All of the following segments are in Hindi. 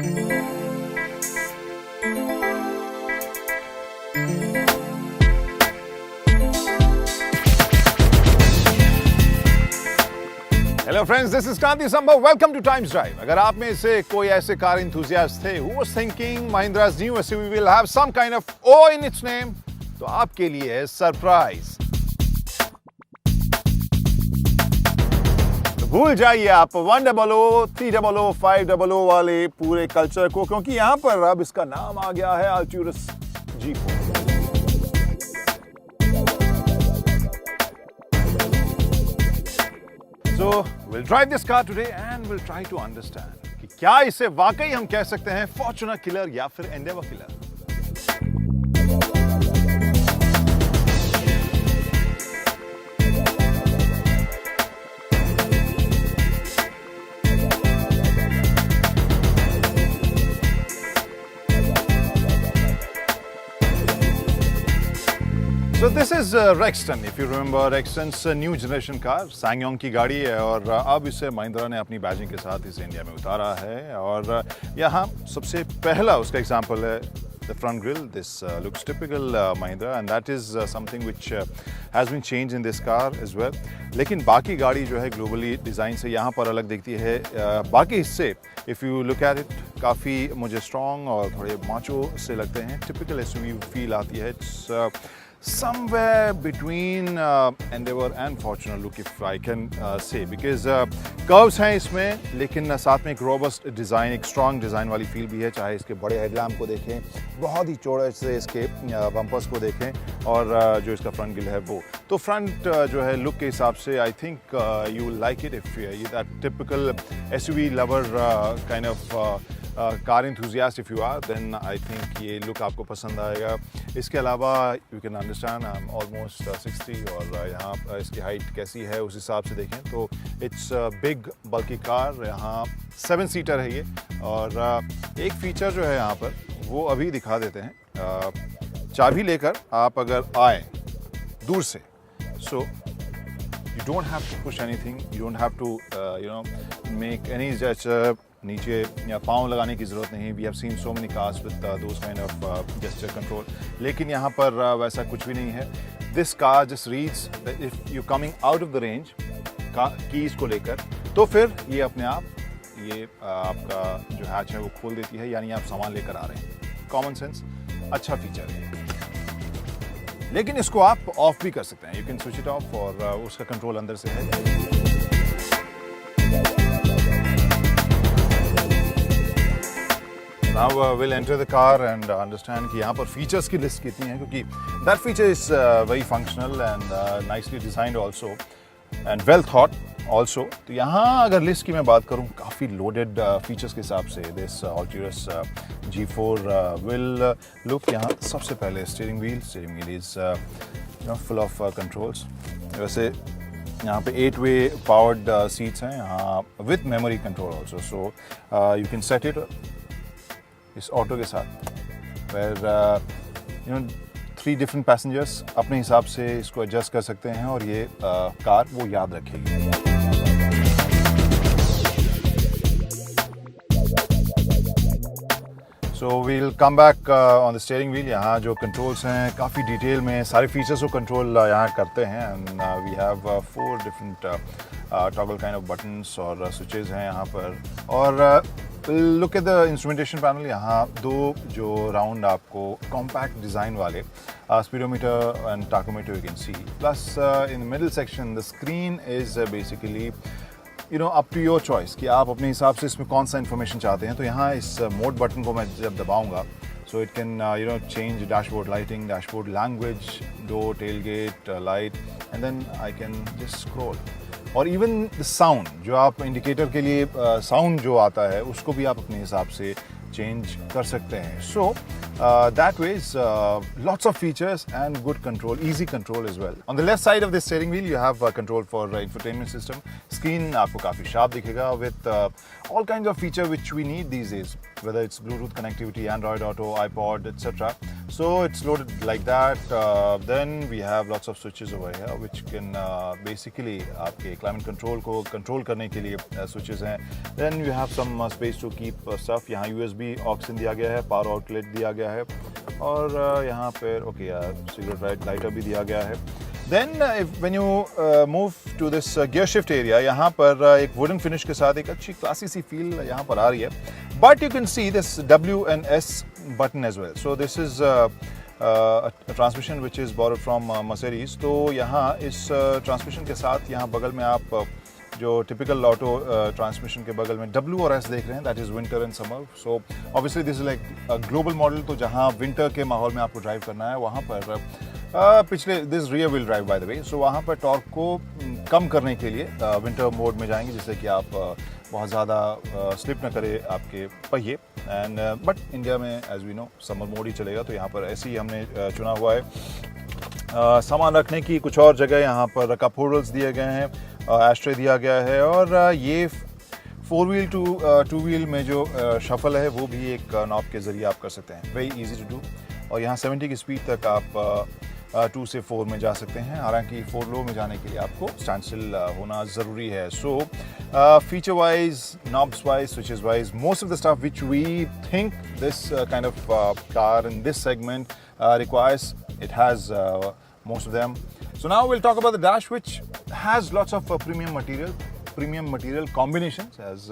Hello friends, this is Kranti Sambhav. Welcome to Times Drive. अगर आप में से कोई ऐसे कार enthusiast थे who was thinking Mahindra's new SUV will have some kind of O in its name, तो आपके लिए है सरप्राइज। तो भूल जाइए आप 100, 300, 500 वाले पूरे कल्चर को, क्योंकि यहां पर अब इसका नाम आ गया है Alturas G4। So we'll drive this car today and we'll try to understand कि क्या इसे वाकई हम कह सकते हैं फॉर्च्यूनर किलर या फिर Endeavour killer. So this is Rexton. If you remember, Rexton's new generation car SsangYong की गाड़ी है और अब इसे महिंद्रा ने अपनी बैजिंग के साथ इसे इंडिया में उतारा है। और यहाँ सबसे पहला उसका एग्जांपल है the front grille. This looks typical Mahindra and that is something which has been changed in this car as well. लेकिन बाकी गाड़ी जो है ग्लोबली डिज़ाइन से यहाँ पर अलग दिखती है। बाकी हिस्से if you look at it काफ़ी मुझे स्ट्रॉन्ग और थोड़े माचो से लगते हैं। टिपिकल एसयूवी फील आती है। It's somewhere between Endeavour and Fortuner look, if I can say, because curves हैं इसमें, लेकिन साथ में एक robust डिज़ाइन, एक strong डिज़ाइन वाली फील भी है। चाहे इसके बड़े हेडलैम्प को देखें, बहुत ही चौड़े से इसके बम्पर्स को देखें और जो इसका फ्रंट ग्रिल है वो, तो फ्रंट जो है लुक के हिसाब से I think you will like it if that typical SUV lover kind of car enthusiast if you are, then I think ये लुक आपको पसंद आएगा। इसके अलावा you can understand I'm almost 60 और यहाँ इसकी हाइट कैसी है उस हिसाब से देखें तो it's a big bulky car। यहाँ 7 सीटर है ये और एक फीचर जो है यहाँ पर वो अभी दिखा देते हैं। चाबी लेकर आप अगर आए दूर से, so you don't have to push anything, you don't have to make any gesture, नीचे या पाँव लगाने की ज़रूरत नहीं। We have seen so many cars with those kind of gesture control, लेकिन यहाँ पर वैसा कुछ भी नहीं है। This car just reads if you coming out of the range keys को लेकर, तो फिर ये अपने आप ये आपका जो हैच है वो खोल देती है, यानी आप सामान लेकर आ रहे हैं। कॉमन सेंस, अच्छा फीचर है। लेकिन इसको आप ऑफ भी कर सकते हैं। You can switch it of और उसका कंट्रोल अंदर से है। Now we'll enter the car and understand कि यहाँ पर features की list कितनी है, क्योंकि that feature is very functional and nicely designed also and well thought also। तो यहाँ अगर list की मैं बात करूँ, काफ़ी loaded features के हिसाब से this Alturas G4 will look। यहाँ सबसे पहले steering wheel is full of controls। वैसे यहाँ पे 8-way powered seats हैं यहाँ with memory control also, so you can set it इस ऑटो के साथ where 3 different passengers अपने हिसाब से इसको एडजस्ट कर सकते हैं और ये कार वो याद रखेगी। So we'll come back on the steering wheel। यहाँ जो कंट्रोल्स हैं काफ़ी डिटेल में सारे फीचर्स को कंट्रोल यहाँ करते हैं and we have 4 different toggle kind of buttons और switches हैं यहाँ पर। और look at the instrumentation panel. यहाँ 2 जो राउंड आपको कॉम्पैक्ट डिज़ाइन वाले speedometer and tachometer you can see, plus in middle section the screen is basically up to your choice कि आप अपने हिसाब से इसमें कौन सा इन्फॉर्मेशन चाहते हैं। तो यहाँ इस मोड बटन को मैं जब दबाऊंगा so it can change dashboard lighting, dashboard language, door, tailgate, light, and then I can just scroll। और इवन द साउंड जो आप इंडिकेटर के लिए साउंड जो आता है उसको भी आप अपने हिसाब से चेंज कर सकते हैं। So that way is lots of features and good control, easy control as well। On the left side of the steering wheel you have control for infotainment system। Screen आपको काफ़ी sharp दिखेगा with all kinds of feature which we need these days, whether it's Bluetooth connectivity, Android Auto, iPod, etc। So it's loaded like that. Then we have lots of switches over here which can basically आपके climate control को control करने के लिए switches हैं. Then you have some space to keep stuff. यहाँ USB aux दिया गया है, power outlet दिया गया है और यहाँ पर cigarette lighter भी दिया गया है. Then when you move to this gear shift area, यहाँ पर एक wooden finish के साथ एक अच्छी classy सी feel यहाँ पर आ रही है. But you can see this W and S button as well. So this is a transmission which is borrowed from Mercedes. तो यहाँ इस transmission के साथ यहाँ बगल में आप जो typical auto transmission के बगल में W और S देख रहे हैं, that is winter and summer. So obviously this is like a global model. तो जहाँ winter के माहौल में आपको drive करना है वहाँ पर पिछले this rear wheel drive by the way, so वहाँ पर टॉर्क को कम करने के लिए विंटर मोड में जाएंगे जिससे कि आप बहुत ज़्यादा स्लिप न करे आपके पहिए. एंड बट इंडिया में as we know summer mode ही चलेगा, तो यहाँ पर ऐसे ही हमने चुना हुआ है. सामान रखने की कुछ और जगह यहाँ पर कप होल्डर्स दिए गए हैं, एस्ट्रे दिया गया है और ये 4 व्हील टू 2 व्हील में जो शफल है वो भी एक नॉब के ज़रिए आप कर सकते हैं. Very easy to do. और यहाँ 70 की स्पीड तक आप 2 से 4 में जा सकते हैं. हालांकि 4 लो में जाने के लिए आपको स्टैंड स्टिल होना ज़रूरी है. So feature wise, knobs wise, switches wise, most of the stuff which we think this kind of car in this segment requires, it has most of them. So now we'll talk about the dash, which has lots of premium material combinations. As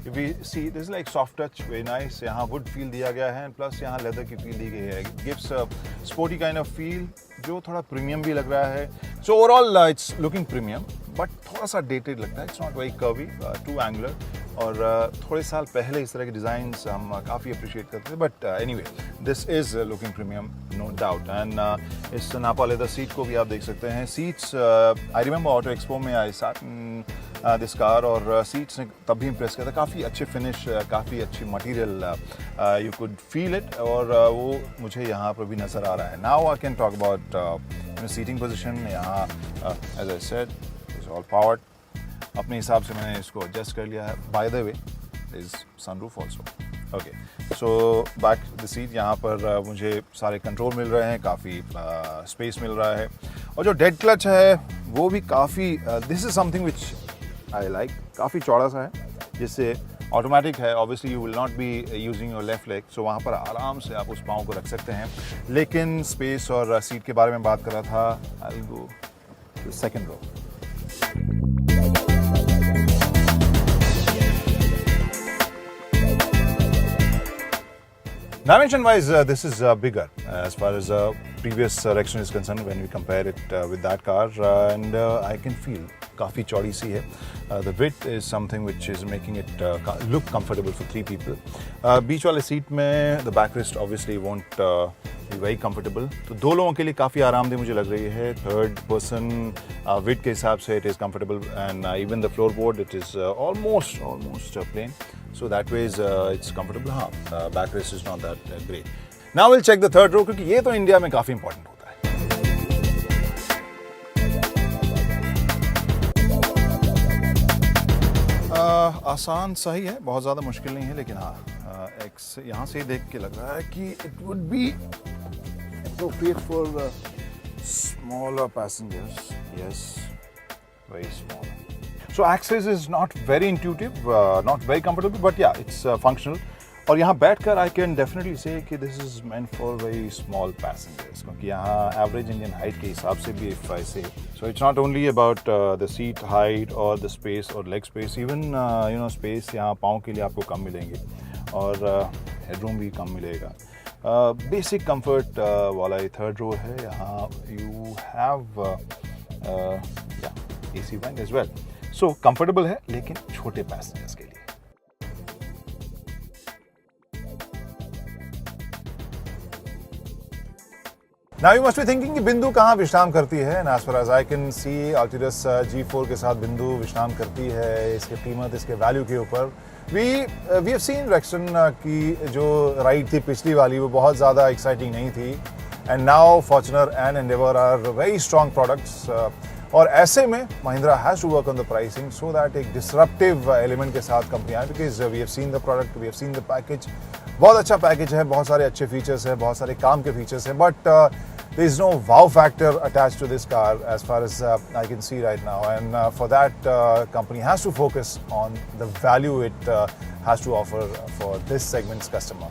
if we see, this is like soft touch, very nice. यहाँ wood feel दिया गया है, plus यहाँ leather की feel दी गई है. It gives a sporty kind of feel जो थोड़ा premium भी लग रहा है. So overall it's looking premium, but थोड़ा सा dated लगता है. It's not very curvy, too angular. और थोड़े साल पहले इस तरह के डिज़ाइंस हम काफ़ी अप्रिशिएट करते थे. But anyway this is looking premium, no doubt. And इस नापा लेदर सीट को भी आप देख सकते हैं. Seats I remember auto expo में आई साथ दिस कार, और सीट्स ने तब भी इम्प्रेस किया था. काफ़ी अच्छे फिनिश, काफ़ी अच्छी material, you could feel it, और वो मुझे यहाँ पर भी नज़र आ रहा है. Now I can talk about seating position. यहाँ as I said it's all powered. अपने हिसाब से मैंने इसको एडजस्ट कर लिया है. By the way is sunroof also. Okay, so back the seat. यहाँ पर मुझे सारे कंट्रोल मिल रहे हैं, काफ़ी स्पेस मिल रहा है, और जो डेड क्लच है वो भी काफ़ी, this is something which I like. काफ़ी चौड़ा सा है, जिससे ऑटोमेटिक है. Obviously you will not be using your left leg, so वहाँ पर आराम से आप उस पाँव को रख सकते हैं. लेकिन स्पेस और सीट के बारे में बात कर रहा था. I will go to second row. Dimension wise, this is bigger as far as previous Rexton is concerned when we compare it with that car, and I can feel काफ़ी चौड़ी सी है. The width is something which is making it look comfortable for 3 people. बीच वाले सीट में the backrest obviously won't be very comfortable. तो 2 लोगों के लिए काफ़ी आरामदेह मुझे लग रही है. थर्ड पर्सन width के हिसाब से it is comfortable, and even the floorboard it is almost plain. So that way it's comfortable. हाँ, backrest is not that great. Now we'll check the third row, क्योंकि ये तो इंडिया में काफ़ी important होता है. आसान सही है, बहुत ज़्यादा मुश्किल नहीं है, लेकिन हाँ एक्स यहाँ से देख के लग रहा है कि it would be appropriate for smaller passengers. Yes, very small. So access is not very intuitive, not very comfortable, but yeah, it's functional. और यहाँ बैठकर I can definitely say कि this is meant for very small passengers, क्योंकि यहाँ average Indian height के हिसाब से भी if I say, so it's not only about the seat height or the space or leg space, even space यहाँ पाँव के लिए आपको कम मिलेंगे, और headroom भी कम मिलेगा. बेसिक कंफर्ट वाला ये थर्ड रो है. यहाँ you have AC vent as well. So comfortable है, लेकिन छोटे पैसेंजर्स के लिए. Now you must be thinking कि बिंदु कहाँ विश्राम करती है. And as far as I can see, Altiris G4 के साथ बिंदु विश्राम करती है. इसके कीमत, इसके वैल्यू के ऊपर we have seen Rexton की जो राइड थी पिछली वाली, वो बहुत ज़्यादा एक्साइटिंग नहीं थी. And now Fortuner and Endeavour are very strong products. और ऐसे में Mahindra has to work on the pricing so that एक डिसरप्टिव एलिमेंट के साथ कंपनी आए, because we have seen the product, we have seen the package. बहुत अच्छा पैकेज है, बहुत सारे अच्छे फीचर्स हैं, बहुत सारे काम के फीचर्स हैं, but there is no wow factor attached to this car as far as I can see right now, and for that company has to focus on the value it has to offer for this segment's customer.